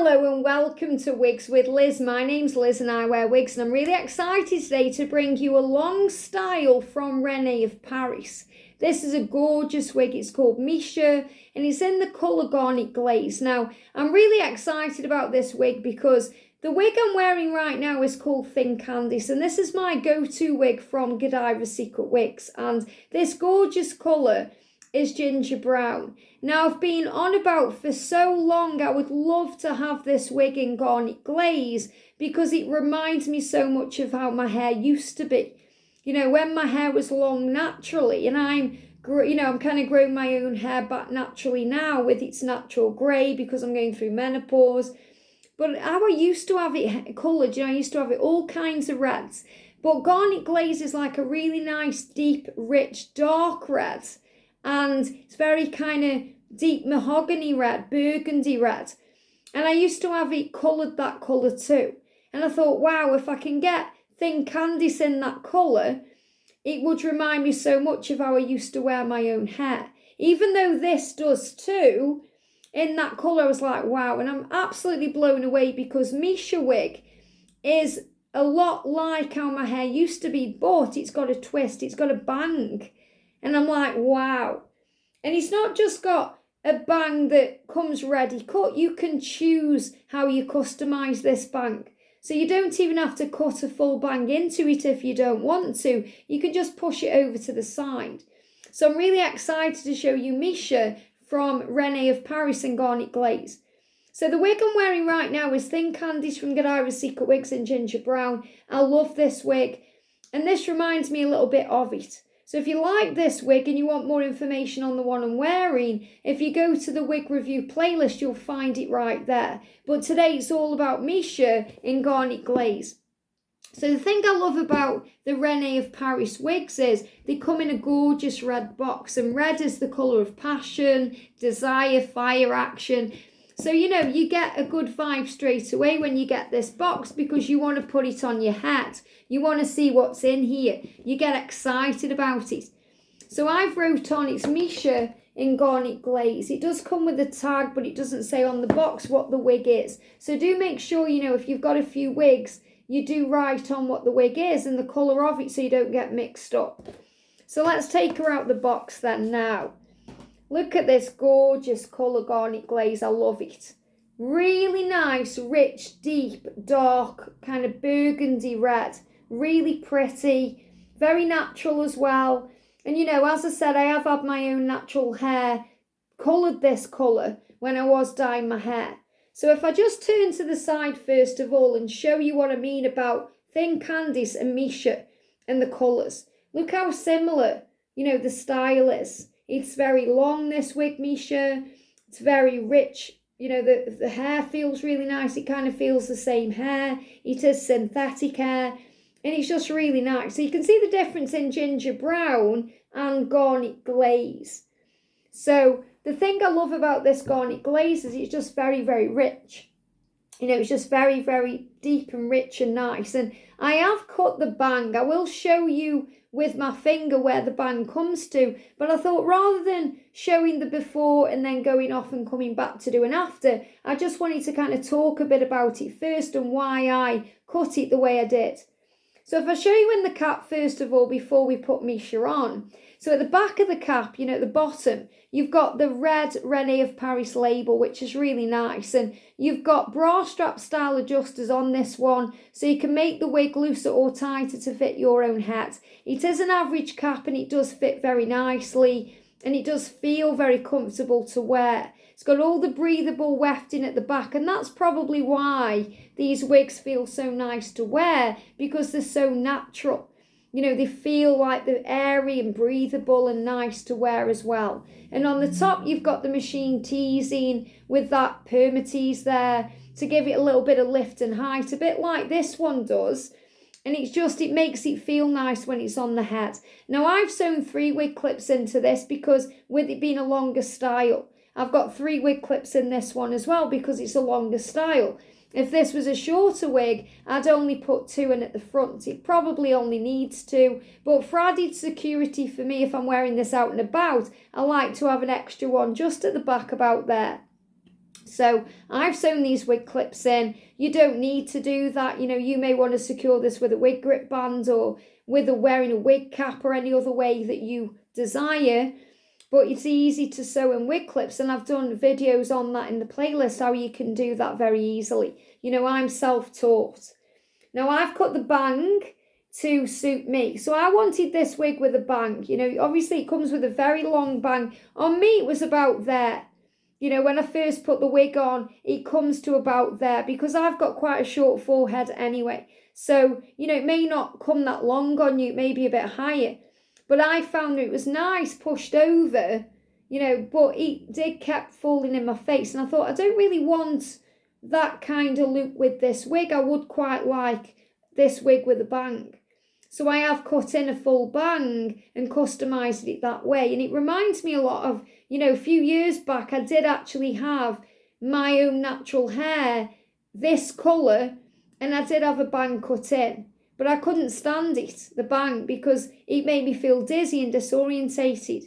Hello and welcome to Wigs with Liz. My name's Liz and I wear wigs, and I'm really excited today to bring you a long style from Rene Of Paris. This is a gorgeous wig. It's called Misha and it's in the colour Garnet Glaze. Now, I'm really excited about this wig because the wig I'm wearing right now is called Thin Candice, and this is my go-to wig from Godiva Secret Wigs, and this gorgeous colour is ginger brown. Now, I've been on about for so long I would love to have this wig in Garnet Glaze because it reminds me so much of how my hair used to be. You know, when my hair was long naturally, and I'm kind of growing my own hair back naturally now with its natural grey because I'm going through menopause. But how I used to have it coloured, I used to have it all kinds of reds. But Garnet Glaze is like a really nice, deep, rich, dark red. And it's very kind of deep mahogany red, burgundy red. And I used to have it coloured that colour too. And I thought, wow, if I can get Thin Candice in that colour, it would remind me so much of how I used to wear my own hair. Even though this does too, in that colour I was like, wow. And I'm absolutely blown away because Misha Wig is a lot like how my hair used to be, but it's got a twist, it's got a bang. And I'm like, wow. And it's not just got a bang that comes ready cut. You can choose how you customise this bang. So you don't even have to cut a full bang into it if you don't want to. You can just push it over to the side. So I'm really excited to show you Misha from Rene Of Paris and Garnet Glaze. So the wig I'm wearing right now is Thin Candice from Godiva Secret Wigs in ginger brown. I love this wig. And this reminds me a little bit of it. So if you like this wig and you want more information on the one I'm wearing, if you go to the wig review playlist, you'll find it right there. But today it's all about Misha in Garnet Glaze. So the thing I love about the Rene Of Paris wigs is they come in a gorgeous red box, and red is the colour of passion, desire, fire, action. So, you get a good vibe straight away when you get this box because you want to put it on your head. You want to see what's in here. You get excited about it. So I've wrote on, it's Misha in Garnet Glaze. It does come with a tag, but it doesn't say on the box what the wig is. So do make sure, if you've got a few wigs, you do write on what the wig is and the colour of it so you don't get mixed up. So let's take her out the box then now. Look at this gorgeous colour Garnet Glaze. I love it. Really nice, rich, deep, dark, kind of burgundy red. Really pretty. Very natural as well. And as I said, I have had my own natural hair coloured this colour when I was dyeing my hair. So if I just turn to the side first of all and show you what I mean about Thin Candice and Misha and the colours. Look how similar, the style is. It's very long, this wig, Misha. It's very rich. The hair feels really nice. It kind of feels the same hair. It is synthetic hair. And it's just really nice. So you can see the difference in ginger brown and Garnet Glaze. So the thing I love about this Garnet Glaze is it's just very, very rich. It's just very, very deep and rich and nice. And I have cut the bang. I will show you with my finger where the bang comes to, but I thought rather than showing the before and then going off and coming back to do an after, I just wanted to kind of talk a bit about it first and why I cut it the way I did. So if I show you in the cap first of all before we put Misha on, so at the back of the cap, at the bottom, you've got the red Rene Of Paris label, which is really nice. And you've got bra strap style adjusters on this one, so you can make the wig looser or tighter to fit your own head. It is an average cap and it does fit very nicely and it does feel very comfortable to wear. It's got all the breathable wefting at the back, and that's probably why these wigs feel so nice to wear, because they're so natural. They feel like they're airy and breathable and nice to wear as well. And on the top, you've got the machine teasing with that permatease there to give it a little bit of lift and height, a bit like this one does. And it makes it feel nice when it's on the head. Now, I've sewn 3 wig clips into this because with it being a longer style, I've got 3 wig clips in this one as well because it's a longer style. If this was a shorter wig, I'd only put 2 in at the front. It probably only needs 2. But for added security for me, if I'm wearing this out and about, I like to have an extra one just at the back about there. So I've sewn these wig clips in. You don't need to do that. You know, you may want to secure this with a wig grip band or with wearing a wig cap or any other way that you desire. But it's easy to sew in wig clips, and I've done videos on that in the playlist, how you can do that very easily. You know, I'm self-taught. Now I've cut the bang to suit me. So I wanted this wig with a bang. You know, obviously it comes with a very long bang. On me, it was about there. You know, when I first put the wig on, it comes to about there because I've got quite a short forehead anyway. So, you know, it may not come that long on you, it may be a bit higher. But I found that it was nice pushed over, you know, but it did kept falling in my face. And I thought, I don't really want that kind of look with this wig. I would quite like this wig with a bang. So I have cut in a full bang and customised it that way. And it reminds me a lot of, you know, a few years back, I did actually have my own natural hair, this colour, and I did have a bang cut in. But I couldn't stand it, the bang, because it made me feel dizzy and disorientated.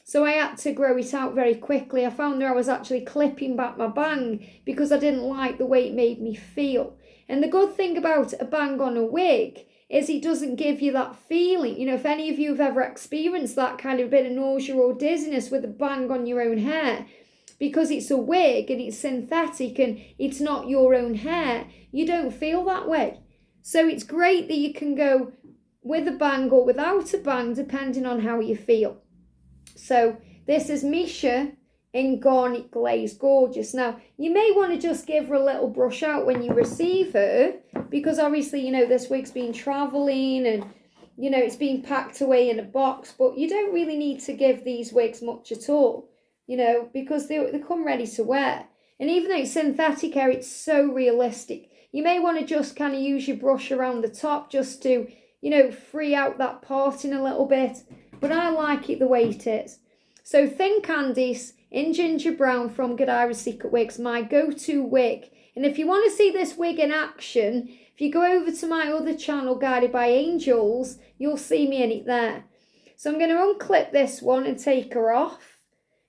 So I had to grow it out very quickly. I found that I was actually clipping back my bang because I didn't like the way it made me feel. And the good thing about a bang on a wig is it doesn't give you that feeling. You know, if any of you have ever experienced that kind of bit of nausea or dizziness with a bang on your own hair, because it's a wig and it's synthetic and it's not your own hair, you don't feel that way. So it's great that you can go with a bang or without a bang, depending on how you feel. So this is Misha in Garnet Glaze. Gorgeous. Now, you may want to just give her a little brush out when you receive her, because obviously, you know, this wig's been travelling and, you know, it's been packed away in a box, but you don't really need to give these wigs much at all, you know, because they come ready to wear. And even though it's synthetic hair, it's so realistic. You may want to just kind of use your brush around the top just to, you know, free out that parting a little bit. But I like it the way it is. So Thin Candice in Ginger Brown from Godiva's Secret Wigs, my go-to wig. And if you want to see this wig in action, if you go over to my other channel, Guided by Angels, you'll see me in it there. So I'm going to unclip this one and take her off.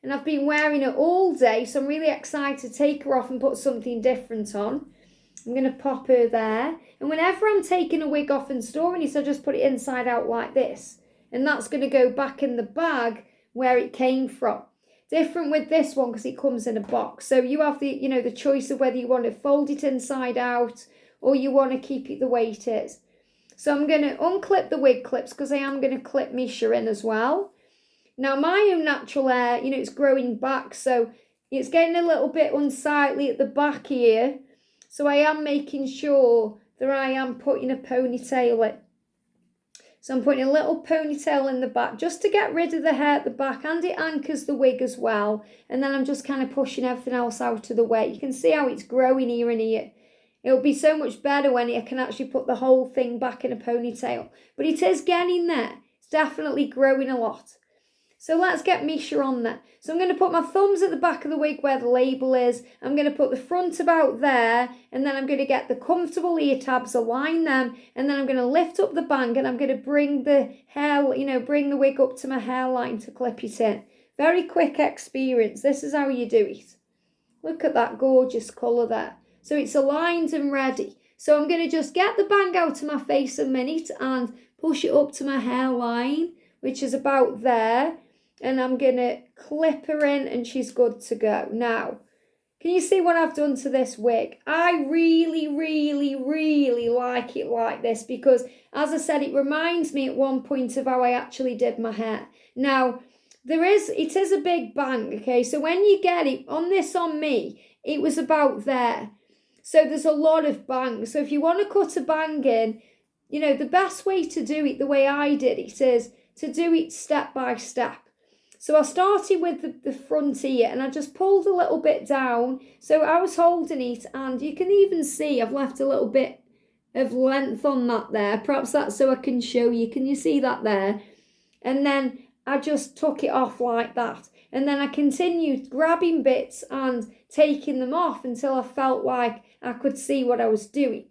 And I've been wearing it all day, so I'm really excited to take her off and put something different on. I'm going to pop her there. And whenever I'm taking a wig off and storing it, I just put it inside out like this. And that's going to go back in the bag where it came from. Different with this one because it comes in a box. So you have the, you know, the choice of whether you want to fold it inside out or you want to keep it the way it is. So I'm going to unclip the wig clips because I am going to clip Misha in as well. Now my own natural hair, you know, it's growing back, so it's getting a little bit unsightly at the back here. So I am making sure that I am putting a ponytail in. So I'm putting a little ponytail in the back just to get rid of the hair at the back, and it anchors the wig as well. And then I'm just kind of pushing everything else out of the way. You can see how it's growing here and here. It'll be so much better when I can actually put the whole thing back in a ponytail. But it is getting there. It's definitely growing a lot. So let's get Misha on there. So I'm going to put my thumbs at the back of the wig where the label is. I'm going to put the front about there. And then I'm going to get the comfortable ear tabs, align them. And then I'm going to lift up the bang and I'm going to bring the hair, you know, bring the wig up to my hairline to clip it in. Very quick experience. This is how you do it. Look at that gorgeous colour there. So it's aligned and ready. So I'm going to just get the bang out of my face a minute and push it up to my hairline, which is about there. And I'm going to clip her in and she's good to go. Now, can you see what I've done to this wig? I really, really, really like it like this because, as I said, it reminds me at one point of how I actually did my hair. Now, it is a big bang, okay? So when you get it, on me, it was about there. So there's a lot of bangs. So if you want to cut a bang in, you know, the best way to do it, the way I did it, is to do it step by step. So I started with the front ear and I just pulled a little bit down. So I was holding it and you can even see I've left a little bit of length on that there. Perhaps that's so I can show you. Can you see that there? And then I just took it off like that. And then I continued grabbing bits and taking them off until I felt like I could see what I was doing.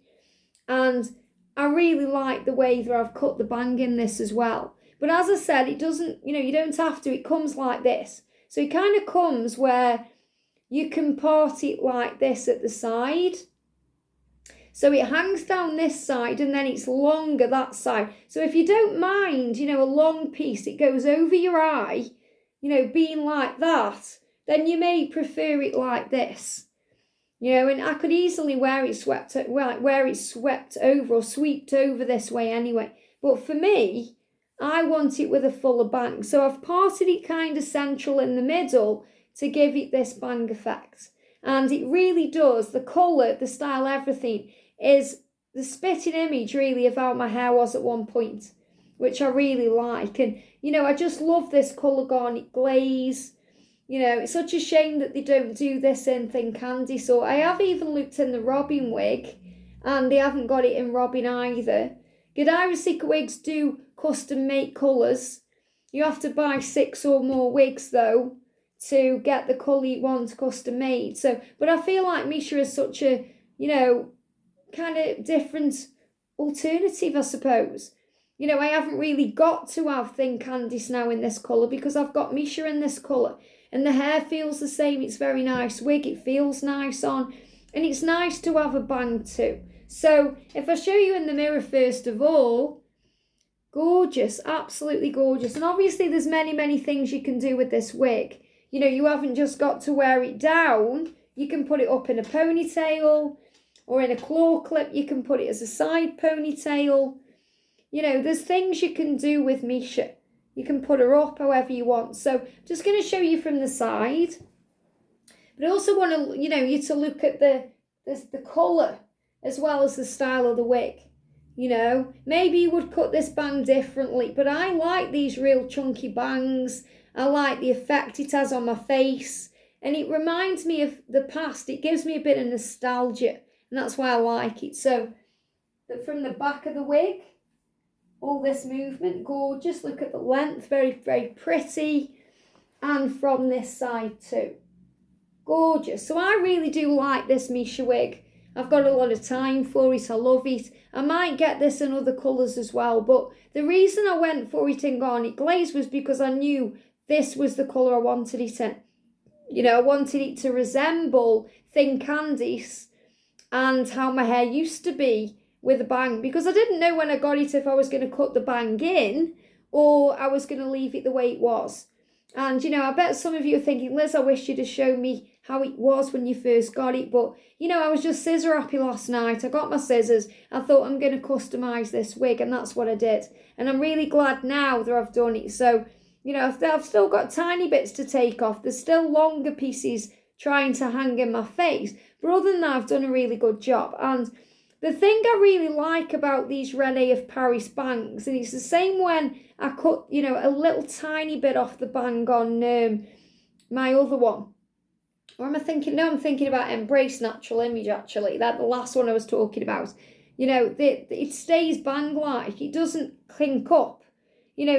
And I really like the way that I've cut the bang in this as well. But as I said, it doesn't, you know, you don't have to. It comes like this. So it kind of comes where you can part it like this at the side. So it hangs down this side and then it's longer that side. So if you don't mind, a long piece, it goes over your eye, being like that, then you may prefer it like this. And I could easily wear it swept over or swept over this way anyway. But for me, I want it with a fuller bang. So I've parted it kind of central in the middle to give it this bang effect. And it really does, the colour, the style, everything, is the spitting image really of how my hair was at one point, which I really like. And, I just love this colour Garnet Glaze. It's such a shame that they don't do this in Thin Candy. So I have even looked in the Robin wig, and they haven't got it in Robin either. Garnet Wigs do custom make colours. You have to buy 6 or more wigs though to get the colour you want custom made. So, but I feel like Misha is such a, kind of different alternative, I suppose. I haven't really got to have Thin Candice now in this colour because I've got Misha in this colour. And the hair feels the same. It's very nice wig. It feels nice on. And it's nice to have a bang too. So if I show you in the mirror first of all, gorgeous, absolutely gorgeous. And obviously there's many, many things you can do with this wig. You haven't just got to wear it down. You can put it up in a ponytail or in a claw clip. You can put it as a side ponytail. There's things you can do with Misha. You can put her up however you want. So I'm just going to show you from the side. But I also want to, you to look at the colour as well as the style of the wig. Maybe you would cut this bang differently, but I like these real chunky bangs. I like the effect it has on my face, and it reminds me of the past. It gives me a bit of nostalgia, and that's why I like it. So from the back of the wig, all this movement, gorgeous. Look at the length, very, very pretty. And from this side too, gorgeous. So I really do like this Misha wig. I've got a lot of time for it. I love it. I might get this in other colours as well, but the reason I went for it in Garnet Glaze was because I knew this was the colour I wanted it in. I wanted it to resemble Thin Candice and how my hair used to be with a bang, because I didn't know when I got it if I was going to cut the bang in or I was going to leave it the way it was. And, I bet some of you are thinking, Liz, I wish you'd have shown me how it was when you first got it. But, I was just scissor happy last night. I got my scissors. I thought I'm going to customise this wig, and that's what I did. And I'm really glad now that I've done it. So, I've still got tiny bits to take off. There's still longer pieces trying to hang in my face. But other than that, I've done a really good job. And the thing I really like about these Rene Of Paris bangs, and it's the same when I cut, a little tiny bit off the bang on my other one. Or am I thinking? No, I'm thinking about Embrace Natural Image, actually. That's the last one I was talking about. It stays bang-like. It doesn't clink up.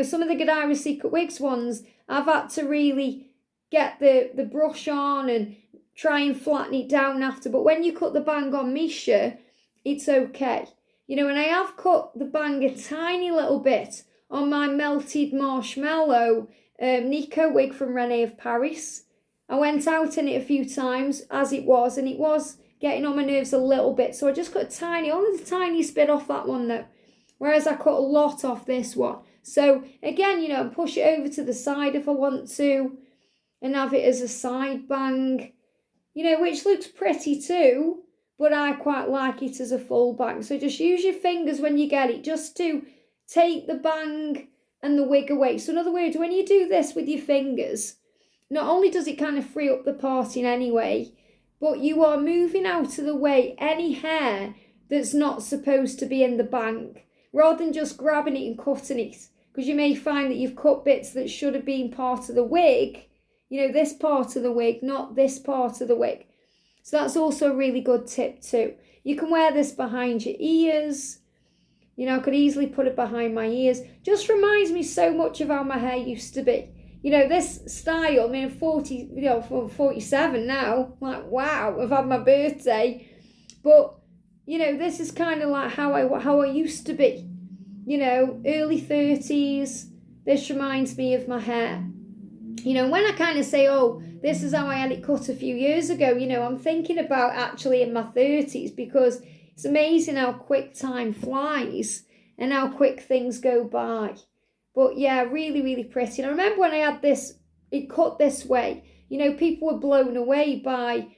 Some of the Godiva Secret Wigs ones, I've had to really get the brush on and try and flatten it down after. But when you cut the bang on Misha, it's okay. And I have cut the bang a tiny little bit on my Melted Marshmallow Nico wig from Rene Of Paris. I went out in it a few times as it was, and it was getting on my nerves a little bit. So I just cut only the tiniest bit off that one though. Whereas I cut a lot off this one. So again, push it over to the side if I want to and have it as a side bang, which looks pretty too. But I quite like it as a full bang. So just use your fingers when you get it just to take the bang and the wig away. So in other words, when you do this with your fingers, not only does it kind of free up the parting anyway, but you are moving out of the way any hair that's not supposed to be in the bang, rather than just grabbing it and cutting it. Because you may find that you've cut bits that should have been part of the wig, this part of the wig, not this part of the wig. So that's also a really good tip too. You can wear this behind your ears. I could easily put it behind my ears. Just reminds me so much of how my hair used to be. This style, I'm 47 now. Like, wow, I've had my birthday. But, this is kind of like how I used to be. Early 30s. This reminds me of my hair. you know, when I kind of say, oh, this is how I had it cut a few years ago, you know, I'm thinking about actually in my 30s, because it's amazing how quick time flies and how quick things go by. But yeah, really, really pretty. And I remember when I had this, it cut this way, you know, people were blown away by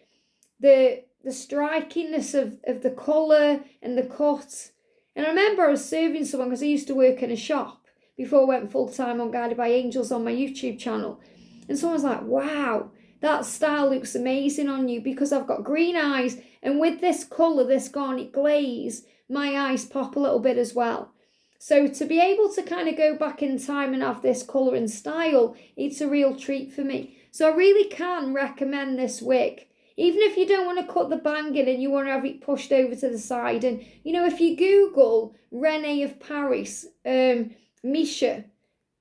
the strikiness of the colour and the cut. And I remember I was serving someone, because I used to work in a shop before I went full-time on Guided by Angels on my YouTube channel. And someone was like, wow, that style looks amazing on you, because I've got green eyes, and with this colour, this Garnet Glaze, my eyes pop a little bit as well. So to be able to kind of go back in time and have this colour and style, it's a real treat for me. So I really can recommend this wig. Even if you don't want to cut the bang in and you want to have it pushed over to the side. And, you know, if you Google Rene of Paris, Misha,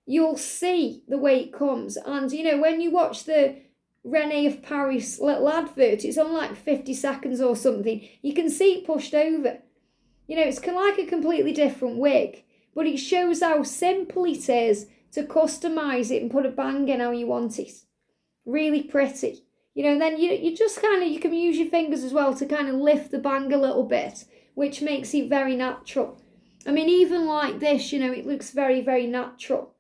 you'll see the way it comes. And, you know, when you watch the Rene of Paris little advert, it's on like 50 seconds or something, you can see it pushed over. You know, it's like a completely different wig, but it shows how simple it is to customise it and put a bang in how you want it. Really pretty. You know, and then you just kind of, you can use your fingers as well to kind of lift the bang a little bit, which makes it very natural. I mean, even like this, you know, it looks very, very natural.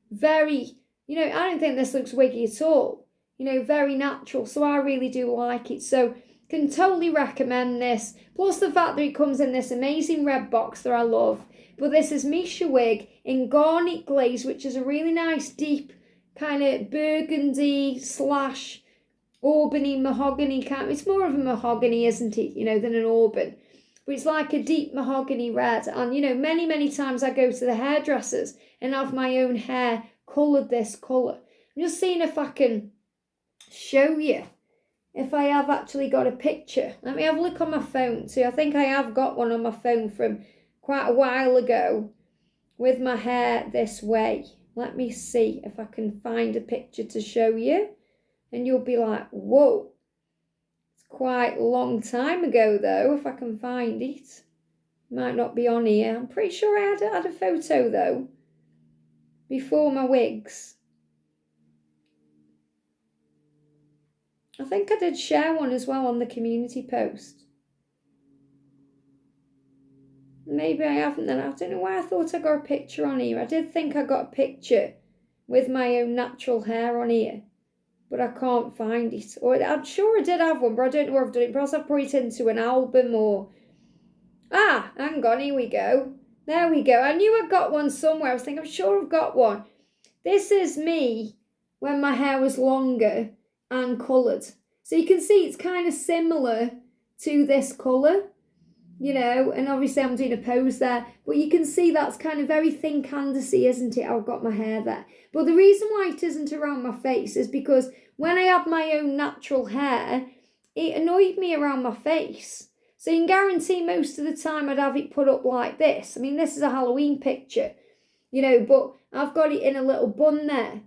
Very, you know, I don't think this looks wiggy at all. You know, very natural. So I really do like it. So can totally recommend this. Plus the fact that it comes in this amazing red box that I love. But this is Misha Wig in Garnet Glaze, which is a really nice deep kind of burgundy / Auburny mahogany kind. It's more of a mahogany, isn't it? You know, than an auburn. But it's like a deep mahogany red. And, you know, many, many times I go to the hairdressers and have my own hair coloured this colour. I'm just seeing if I can show you. If I have actually got a picture. Let me have a look on my phone. See, I think I have got one on my phone from quite a while ago with my hair this way. Let me see if I can find a picture to show you. And you'll be like, whoa. It's quite a long time ago, though, if I can find it. Might not be on here. I'm pretty sure I had a photo, though, before my wigs. I think I did share one as well on the community post. Maybe I haven't then. I don't know why I thought I got a picture on here. I did think I got a picture with my own natural hair on here, but I can't find it. Or I'm sure I did have one, but I don't know where I've done it. Perhaps I've put it into an album or... Ah, hang on, here we go. There we go. I knew I got one somewhere. I was thinking, I'm sure I've got one. This is me when my hair was longer and coloured. So you can see it's kind of similar to this colour, you know, and obviously I'm doing a pose there, but you can see that's kind of very thin canvasy, isn't it? I've got my hair there. But the reason why it isn't around my face is because when I had my own natural hair, it annoyed me around my face. So you can guarantee most of the time I'd have it put up like this. I mean, this is a Halloween picture, you know, but I've got it in a little bun there.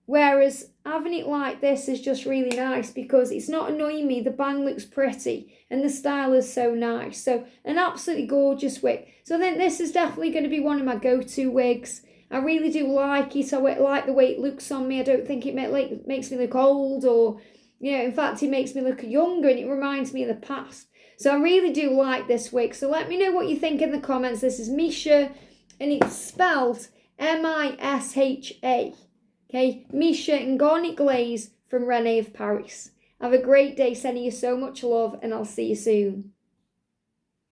Whereas having it like this is just really nice because it's not annoying me. The bang looks pretty and the style is so nice. So an absolutely gorgeous wig. So I think this is definitely going to be one of my go-to wigs. I really do like it. I like the way it looks on me. I don't think it makes me look old or, you know, in fact, it makes me look younger and it reminds me of the past. So I really do like this wig. So let me know what you think in the comments. This is Misha and it's spelled M-I-S-H-A. Okay, Misha and Garnet Glaze from Rene of Paris. Have a great day, sending you so much love, and I'll see you soon.